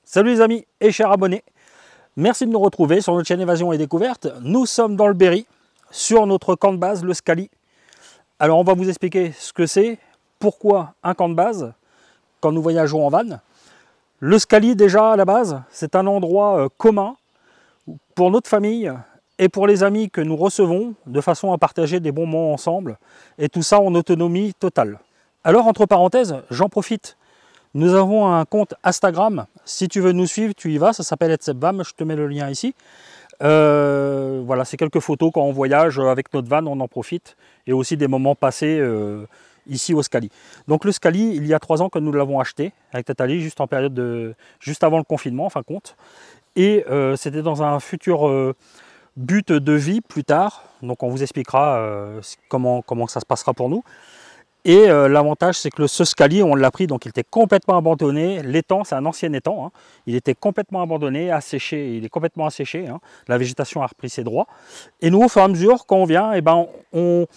Salut les amis et chers abonnés, merci de nous retrouver sur notre chaîne Évasion et Découverte. Nous sommes dans le Berry, sur notre camp de base, le Scali. Alors on va vous expliquer ce que c'est, pourquoi un camp de base, quand nous voyageons en van. Le Scali déjà à la base, c'est un endroit commun pour notre famille et pour les amis que nous recevons, de façon à partager des bons moments ensemble, et tout ça en autonomie totale. Alors entre parenthèses, j'en profite. Nous avons un compte Instagram, si tu veux nous suivre, tu y vas, ça s'appelle etsepvam, je te mets le lien ici. Voilà, c'est quelques photos quand on voyage avec notre van, on en profite, et aussi des moments passés ici au Scali. Donc le Scali, il y a 3 ans que nous l'avons acheté, avec Nathalie, juste en période juste avant le confinement, en fin de compte. Et c'était dans un futur but de vie plus tard, donc on vous expliquera comment ça se passera pour nous. Et l'avantage, c'est que ce Scali, on l'a pris, donc il était complètement abandonné. L'étang, c'est un ancien étang, hein. Il était complètement abandonné, asséché, il est complètement asséché, hein. La végétation a repris ses droits. Et nous, au fur et à mesure, quand on vient, eh ben, on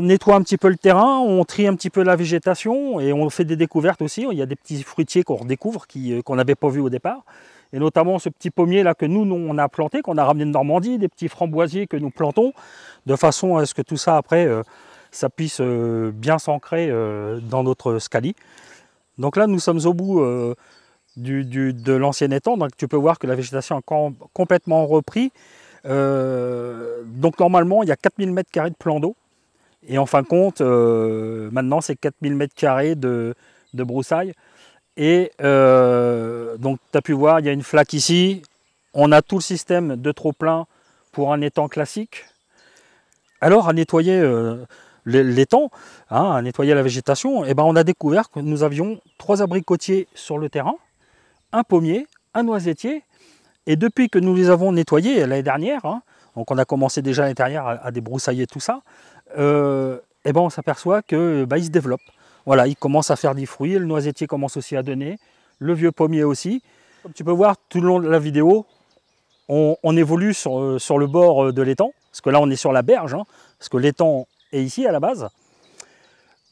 nettoie un petit peu le terrain, on trie un petit peu la végétation et on fait des découvertes aussi. Il y a des petits fruitiers qu'on redécouvre, qu'on n'avait pas vus au départ. Et notamment ce petit pommier là que nous on a planté, qu'on a ramené de Normandie, des petits framboisiers que nous plantons, de façon à ce que tout ça après... ça puisse bien s'ancrer dans notre Scali. Donc là, nous sommes au bout de l'ancien étang, donc tu peux voir que la végétation a complètement repris. Donc normalement, il y a 4000 m² de plan d'eau, et en fin de compte, maintenant c'est 4000 m² de broussailles. Et donc tu as pu voir, il y a une flaque ici, on a tout le système de trop-plein pour un étang classique. Alors à nettoyer... l'étang, hein, à nettoyer la végétation, et ben on a découvert que nous avions 3 abricotiers sur le terrain, un pommier, un noisetier, et depuis que nous les avons nettoyés l'année dernière, hein, donc on a commencé déjà à l'intérieur à débroussailler tout ça, et ben on s'aperçoit que ils se développent. Voilà, ils commencent à faire des fruits, le noisetier commence aussi à donner, le vieux pommier aussi. Comme tu peux voir tout le long de la vidéo, on évolue sur le bord de l'étang, parce que là on est sur la berge, hein, parce que l'étang est ici à la base.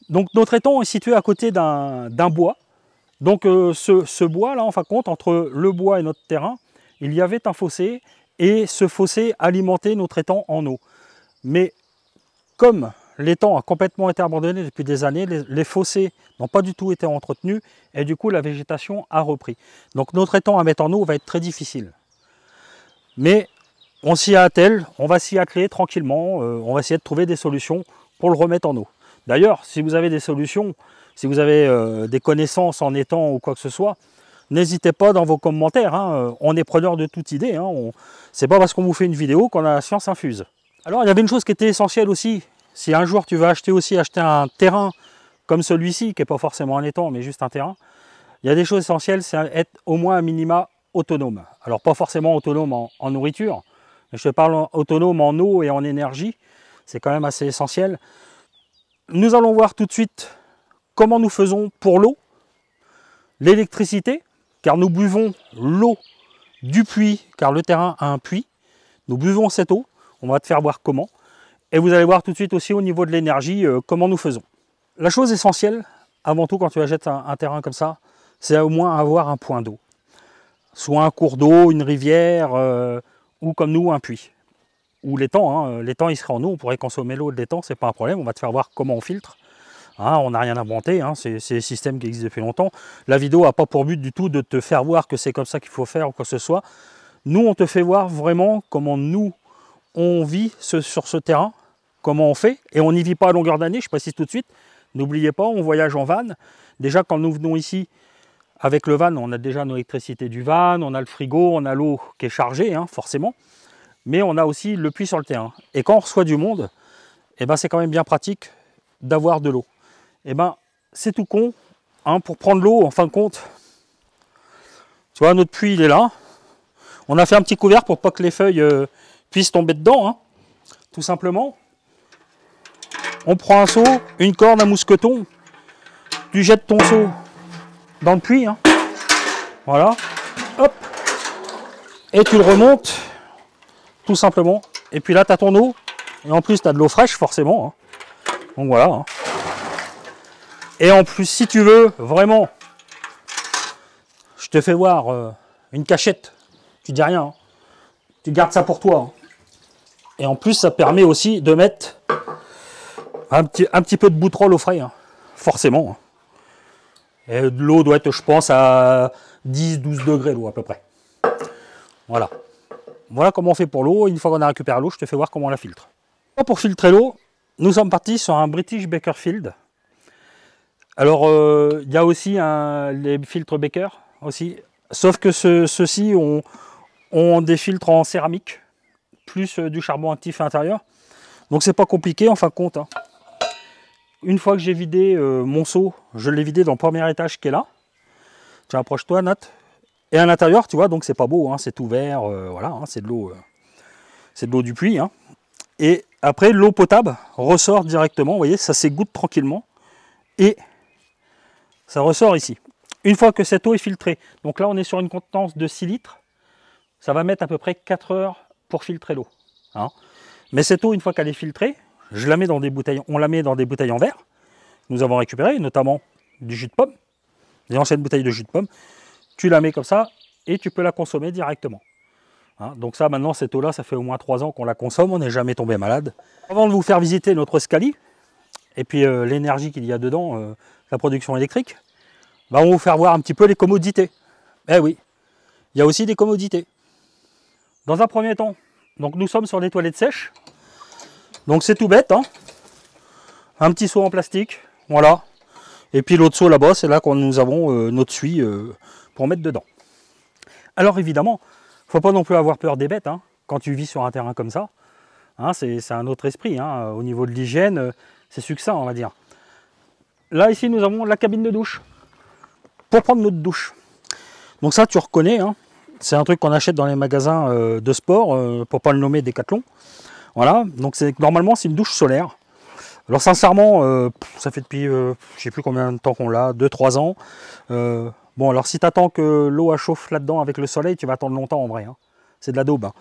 Donc notre étang est situé à côté d'un bois. Donc ce bois là, en fin de compte, entre le bois et notre terrain, il y avait un fossé, et ce fossé alimentait notre étang en eau. Mais comme l'étang a complètement été abandonné depuis des années, les fossés n'ont pas du tout été entretenus, et du coup la végétation a repris. Donc notre étang à mettre en eau va être très difficile. Mais on s'y attelle, on va s'y atteler tranquillement, on va essayer de trouver des solutions pour le remettre en eau. D'ailleurs, si vous avez des solutions, si vous avez des connaissances en étang ou quoi que ce soit, n'hésitez pas dans vos commentaires, hein, on est preneur de toute idée, hein, c'est pas parce qu'on vous fait une vidéo qu'on a la science infuse. Alors il y avait une chose qui était essentielle aussi, si un jour tu veux acheter un terrain comme celui-ci, qui n'est pas forcément un étang, mais juste un terrain, il y a des choses essentielles, c'est être au moins un minima autonome. Alors pas forcément autonome en nourriture, je te parle autonome en eau et en énergie, c'est quand même assez essentiel. Nous allons voir tout de suite comment nous faisons pour l'eau, l'électricité, car nous buvons l'eau du puits, car le terrain a un puits. Nous buvons cette eau, on va te faire voir comment. Et vous allez voir tout de suite aussi au niveau de l'énergie, comment nous faisons. La chose essentielle, avant tout quand tu achètes un terrain comme ça, c'est au moins avoir un point d'eau. Soit un cours d'eau, une rivière... ou comme nous, un puits. Ou l'étang, hein. L'étang il serait en eau, on pourrait consommer l'eau de l'étang, c'est pas un problème, on va te faire voir comment on filtre. Hein, on n'a rien inventé, hein. C'est des systèmes qui existent depuis longtemps. La vidéo n'a pas pour but du tout de te faire voir que c'est comme ça qu'il faut faire ou quoi que ce soit. Nous, on te fait voir vraiment comment nous, on vit sur ce terrain, comment on fait, et on n'y vit pas à longueur d'année, je précise tout de suite. N'oubliez pas, on voyage en van. Déjà, quand nous venons ici, avec le van, on a déjà notre électricité du van, on a le frigo, on a l'eau qui est chargée, hein, forcément. Mais on a aussi le puits sur le terrain. Et quand on reçoit du monde, eh ben, c'est quand même bien pratique d'avoir de l'eau. Eh ben, c'est tout con, hein, pour prendre l'eau, en fin de compte. Tu vois, notre puits, il est là. On a fait un petit couvert pour pas que les feuilles puissent tomber dedans, hein, tout simplement. On prend un seau, une corde, un mousqueton. Tu jettes ton seau dans le puits, hein. Voilà, hop, et tu le remontes, tout simplement, et puis là tu as ton eau, et en plus tu as de l'eau fraîche forcément, hein. Donc voilà, hein. Et en plus si tu veux vraiment, je je te fais voir une cachette. Tu dis rien. Hein. Tu gardes ça pour toi. Hein. Et en plus, ça permet aussi de mettre un petit peu de boutrole au frais. Hein. Forcément. Hein. Et l'eau doit être, je pense, à 10-12 degrés l'eau à peu près. Voilà. Voilà comment on fait pour l'eau. Une fois qu'on a récupéré l'eau, je te fais voir comment on la filtre. Pour filtrer l'eau, nous sommes partis sur un British Bakerfield. Alors, il y a aussi les filtres Baker aussi. Sauf que ceux-ci ont des filtres en céramique, plus du charbon actif à l'intérieur. Donc c'est pas compliqué en fin de compte. Hein. Une fois que j'ai vidé mon seau, je l'ai vidé dans le premier étage qui est là. Tiens, approche-toi Nat. Et à l'intérieur, tu vois, donc c'est pas beau, hein, c'est tout vert, voilà, hein, c'est de l'eau du puits. Hein. Et après, l'eau potable ressort directement, vous voyez, ça s'égoutte tranquillement. Et ça ressort ici. Une fois que cette eau est filtrée, donc là on est sur une contenance de 6 litres, ça va mettre à peu près 4 heures pour filtrer l'eau. Hein. Mais cette eau, une fois qu'elle est filtrée, je la mets dans des bouteilles, on la met dans des bouteilles en verre. Nous avons récupéré notamment du jus de pomme, des anciennes bouteilles de jus de pomme. Tu la mets comme ça et tu peux la consommer directement. Hein, donc ça, maintenant, cette eau-là, ça fait au moins 3 ans qu'on la consomme, on n'est jamais tombé malade. Avant de vous faire visiter notre Scali, et puis l'énergie qu'il y a dedans, la production électrique, bah, on va vous faire voir un petit peu les commodités. Eh oui, il y a aussi des commodités. Dans un premier temps, donc nous sommes sur des toilettes sèches. Donc c'est tout bête, hein. Un petit seau en plastique, voilà. Et puis l'autre seau là-bas, c'est là que nous avons notre suie pour mettre dedans. Alors évidemment, il ne faut pas non plus avoir peur des bêtes, hein, quand tu vis sur un terrain comme ça. Hein, c'est un autre esprit, hein. Au niveau de l'hygiène, c'est succinct, on va dire. Là, ici, nous avons la cabine de douche, pour prendre notre douche. Donc ça, tu reconnais, hein, c'est un truc qu'on achète dans les magasins de sport, pour ne pas le nommer Décathlon. Voilà, donc normalement, c'est une douche solaire. Alors sincèrement, ça fait depuis, je ne sais plus combien de temps qu'on l'a, 2-3 ans. Bon, alors si tu attends que l'eau chauffe là-dedans avec le soleil, tu vas attendre longtemps en vrai. Hein. C'est de la daube, hein.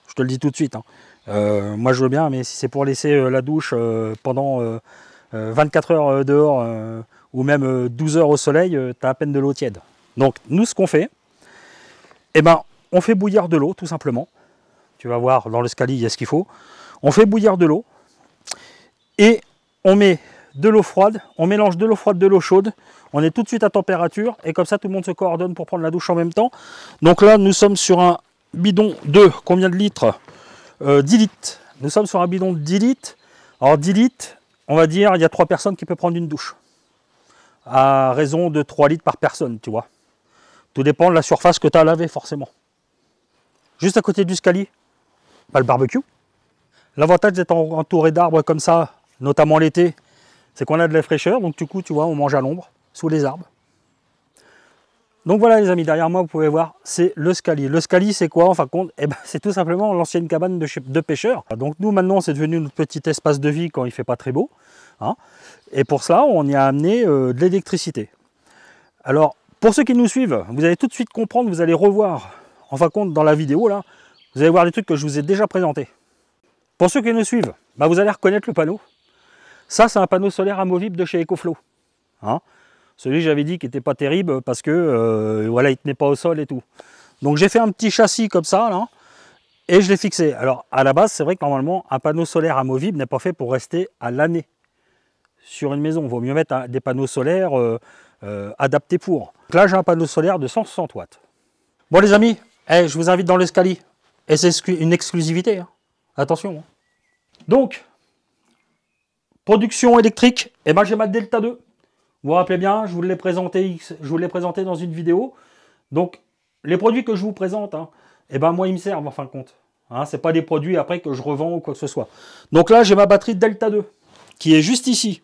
Je te le dis tout de suite. Hein. Moi, je veux bien, mais si c'est pour laisser la douche pendant 24 heures dehors ou même 12 heures au soleil, tu as à peine de l'eau tiède. Donc, nous, ce qu'on fait, eh ben, on fait bouillir de l'eau, tout simplement. Tu vas voir, dans le Scali, il y a ce qu'il faut. On fait bouillir de l'eau et on met de l'eau froide, on mélange de l'eau froide, de l'eau chaude, on est tout de suite à température et comme ça tout le monde se coordonne pour prendre la douche en même temps. Donc là nous sommes sur un bidon de combien de litres 10 litres. Nous sommes sur un bidon de 10 litres. Alors 10 litres, on va dire il y a 3 personnes qui peuvent prendre une douche. À raison de 3 litres par personne, tu vois. Tout dépend de la surface que tu as à laver forcément. Juste à côté du Scali, le barbecue. L'avantage d'être entouré d'arbres comme ça, notamment l'été, c'est qu'on a de la fraîcheur, donc du coup, tu vois, on mange à l'ombre, sous les arbres. Donc voilà les amis, derrière moi, vous pouvez voir, c'est le Scali. Le Scali, c'est quoi en fin de compte? Eh ben, c'est tout simplement l'ancienne cabane de pêcheurs. Donc nous, maintenant, c'est devenu notre petit espace de vie quand il ne fait pas très beau. Hein. Et pour cela, on y a amené de l'électricité. Alors, pour ceux qui nous suivent, vous allez tout de suite comprendre, vous allez revoir, en fin de compte, dans la vidéo, là, vous allez voir des trucs que je vous ai déjà présentés. Pour ceux qui nous suivent, bah, vous allez reconnaître le panneau. Ça, c'est un panneau solaire amovible de chez EcoFlow. Hein, celui que j'avais dit qui n'était pas terrible parce que voilà, il ne tenait pas au sol et tout. Donc j'ai fait un petit châssis comme ça, là, et je l'ai fixé. Alors à la base, c'est vrai que normalement, un panneau solaire amovible n'est pas fait pour rester à l'année sur une maison. Il vaut mieux mettre des panneaux solaires adaptés pour. Donc là, j'ai un panneau solaire de 160 watts. Bon les amis, je vous invite dans le Scali. Et c'est une exclusivité. Hein. Attention. Hein. Donc, production électrique, eh ben, j'ai ma Delta 2. Vous vous rappelez bien, je vous l'ai présenté dans une vidéo. Donc, les produits que je vous présente, hein, eh ben, moi, ils me servent en fin de compte. Hein, ce n'est pas des produits après que je revends ou quoi que ce soit. Donc là, j'ai ma batterie Delta 2 qui est juste ici.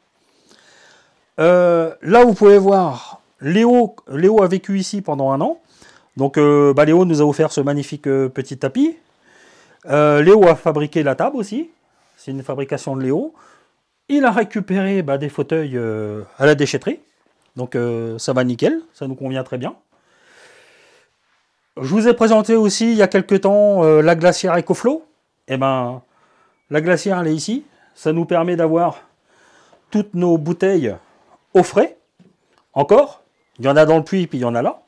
Là, vous pouvez voir, Léo a vécu ici pendant 1 an. Donc, Léo nous a offert ce magnifique petit tapis. Léo a fabriqué la table aussi. C'est une fabrication de Léo. Il a récupéré des fauteuils à la déchetterie. Donc ça va nickel, ça nous convient très bien. Je vous ai présenté aussi il y a quelques temps la glacière EcoFlow. Eh ben, la glacière elle est ici. Ça nous permet d'avoir toutes nos bouteilles au frais. Encore. Il y en a dans le puits, puis il y en a là.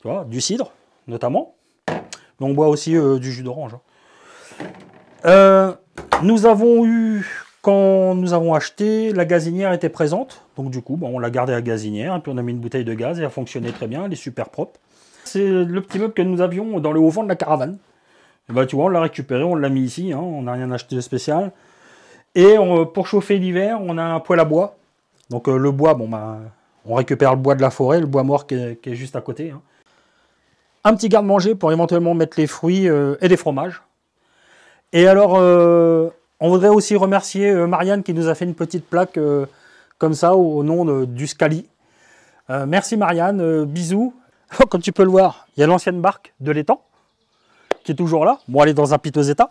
tu vois, du cidre notamment. Mais on boit aussi du jus d'orange. Nous avons eu, quand nous avons acheté, la gazinière était présente. Donc du coup, on l'a gardée à la gazinière. Et puis on a mis une bouteille de gaz et elle a fonctionné très bien. Elle est super propre. C'est le petit meuble que nous avions dans le haut-vent de la caravane. Et bah, tu vois, on l'a récupéré, on l'a mis ici. Hein, on n'a rien acheté de spécial. Et pour chauffer l'hiver, on a un poêle à bois. Donc le bois, on récupère le bois de la forêt, le bois mort qui est juste à côté. Hein. Un petit garde-manger pour éventuellement mettre les fruits et les fromages. Et alors, on voudrait aussi remercier Marianne qui nous a fait une petite plaque comme ça au nom du Scali. Merci Marianne, bisous. Comme tu peux le voir, il y a l'ancienne barque de l'étang qui est toujours là. Bon, elle est dans un piteux état.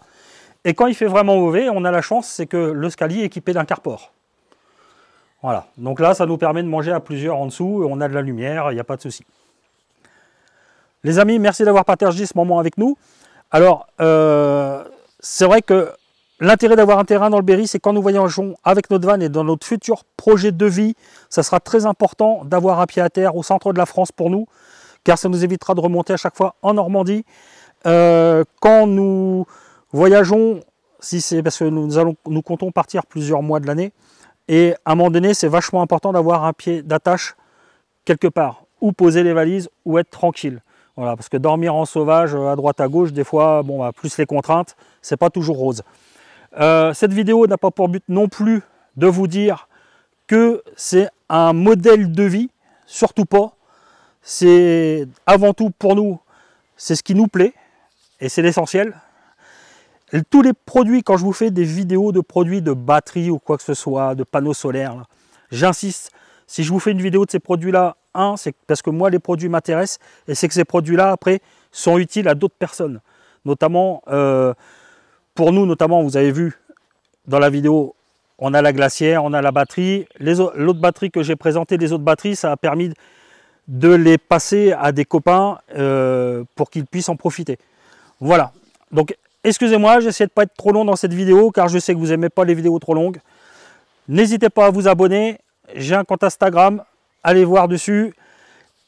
Et quand il fait vraiment mauvais, on a la chance, c'est que le Scali est équipé d'un carport. Voilà, donc là, ça nous permet de manger à plusieurs en dessous. On a de la lumière, il n'y a pas de souci. Les amis, merci d'avoir partagé ce moment avec nous. Alors, c'est vrai que l'intérêt d'avoir un terrain dans le Berry, c'est quand nous voyageons avec notre van et dans notre futur projet de vie, ça sera très important d'avoir un pied à terre au centre de la France pour nous, car ça nous évitera de remonter à chaque fois en Normandie. Quand nous voyageons, si c'est parce que nous comptons partir plusieurs mois de l'année, et à un moment donné, c'est vachement important d'avoir un pied d'attache quelque part, ou poser les valises, ou être tranquille. Voilà, parce que dormir en sauvage à droite à gauche, des fois, plus les contraintes, c'est pas toujours rose. Cette vidéo n'a pas pour but non plus de vous dire que c'est un modèle de vie, surtout pas. C'est avant tout pour nous, c'est ce qui nous plaît, et c'est l'essentiel. Tous les produits, quand je vous fais des vidéos de produits de batterie ou quoi que ce soit, de panneaux solaires, j'insiste, si je vous fais une vidéo de ces produits-là, c'est parce que moi, les produits m'intéressent et c'est que ces produits-là, après, sont utiles à d'autres personnes. Notamment, pour nous, notamment, vous avez vu dans la vidéo, on a la glacière, on a la batterie. L'autre batterie que j'ai présentée, les autres batteries, ça a permis de les passer à des copains pour qu'ils puissent en profiter. Voilà. Donc, excusez-moi, j'essaie de ne pas être trop long dans cette vidéo, car je sais que vous n'aimez pas les vidéos trop longues. N'hésitez pas à vous abonner. J'ai un compte Instagram. Allez voir dessus.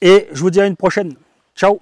Et je vous dis à une prochaine. Ciao!